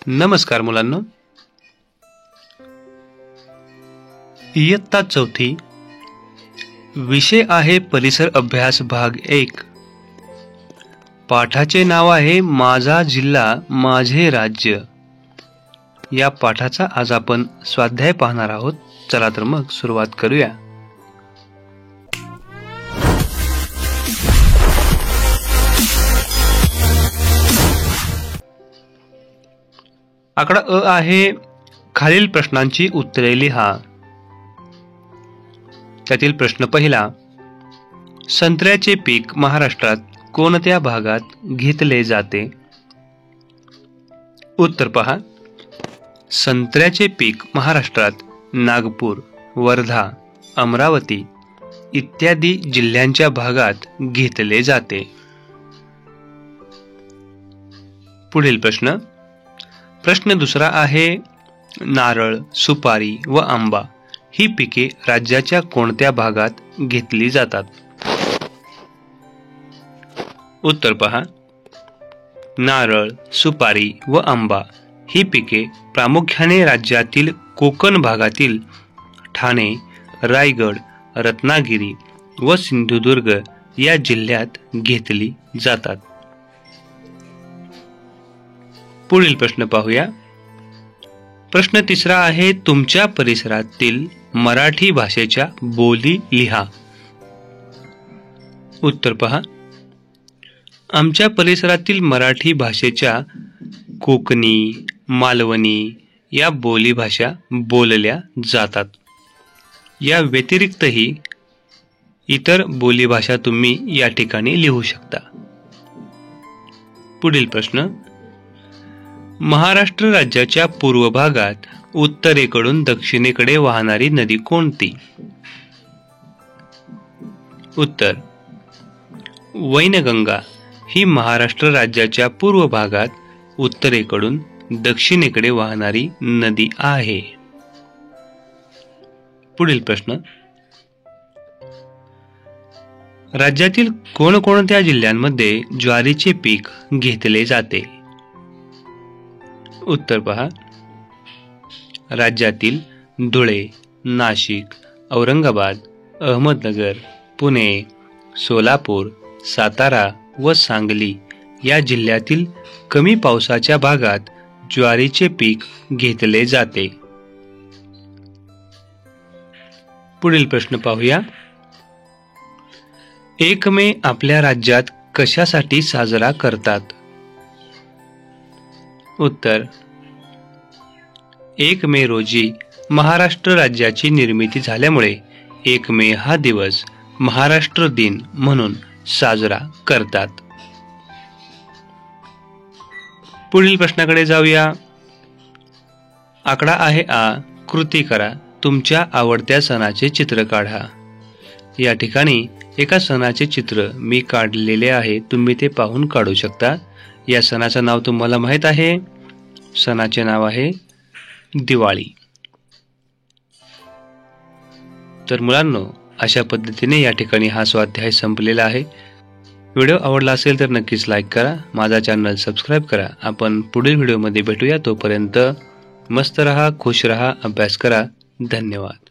नमस्कार मुलांनो, इयत्ता चौथी विषय आहे परिसर अभ्यास भाग 1। पाठाचे नाव आहे माझा जिल्हा माझे राज्य। या पाठाचा आज आपण स्वाध्याय पाहणार आहोत। चला तर मग सुरुवात करूया। आकडा अ आहे, खालील प्रश्नांची उत्तरे लिहा। त्यातील प्रश्न पहिला, संत्र्याचे पीक महाराष्ट्रात कोणत्या भागात घेतले जाते? उत्तर पहा, संत्र्याचे पीक महाराष्ट्रात नागपूर, वर्धा, अमरावती इत्यादी जिल्ह्यांच्या भागात घेतले जाते। पुढील प्रश्न दुसरा आहे, नारळ, सुपारी व आंबा ही पिके राज्याच्या कोणत्या भागात घेतली जातात? उत्तर पहा, नारळ, सुपारी व आंबा ही पिके प्रामुख्याने राज्यातील कोकण भागातील ठाणे, रायगड, रत्नागिरी व सिंधुदुर्ग या जिल्ह्यात घेतली जातात। पुढील प्रश्न पाहूया। प्रश्न तिसरा आहे, तुमच्या परिसरातील मराठी भाषेच्या बोली लिहा। उत्तर पहा, आमच्या परिसरातील मराठी भाषेच्या कोकणी, मालवणी या बोलीभाषा बोलल्या जातात। या व्यतिरिक्तही इतर बोलीभाषा तुम्ही या ठिकाणी लिहू शकता। पुढील प्रश्न, महाराष्ट्र राज्याच्या पूर्व भागात उत्तरेकडून दक्षिणेकडे वाहणारी नदी कोणती? उत्तर, वैनगंगा ही महाराष्ट्र राज्याच्या पूर्व भागात उत्तरेकडून दक्षिणेकडे वाहणारी नदी आहे। पुढील प्रश्न, राज्यातील कोणकोणत्या जिल्ह्यांमध्ये ज्वारीचे पीक घेतले जाते? उत्तर पहा, राज्यातील धुळे, नाशिक, औरंगाबाद, अहमदनगर, पुणे, सोलापूर, सातारा व सांगली या जिल्ह्यातील कमी पावसाच्या भागात ज्वारीचे पीक घेतले जाते। पुढील प्रश्न पाहूया। 1 मे आपल्या राज्यात कशासाठी साजरा करतात? उत्तर, 1 मे रोजी महाराष्ट्र राज्याची निर्मिती झाल्यामुळे 1 मे हा दिवस महाराष्ट्र दिन म्हणून साजरा करतात। पुढील प्रश्नाकडे जाऊया। आकडा आहे आ, कृती करा, तुमच्या आवडत्या सणाचे चित्र काढा। या ठिकाणी एका सणाचे चित्र मी काढलेले आहे, तुम्ही ते पाहून काढू शकता। या सणाचं नाव तुम्हाला माहित आहे, सणाचे नाव आहे दिवाळी। तर मुलांनो, अशा पद्धतीने या ठिकाणी हा स्वाध्याय संपलेला आहे। व्हिडिओ आवडला असेल तर नक्कीच लाईक करा, माझा चॅनल सबस्क्राईब करा। आपण पुढील व्हिडिओमध्ये भेटूया, तोपर्यंत मस्त रहा, खुश रहा, अभ्यास करा। धन्यवाद।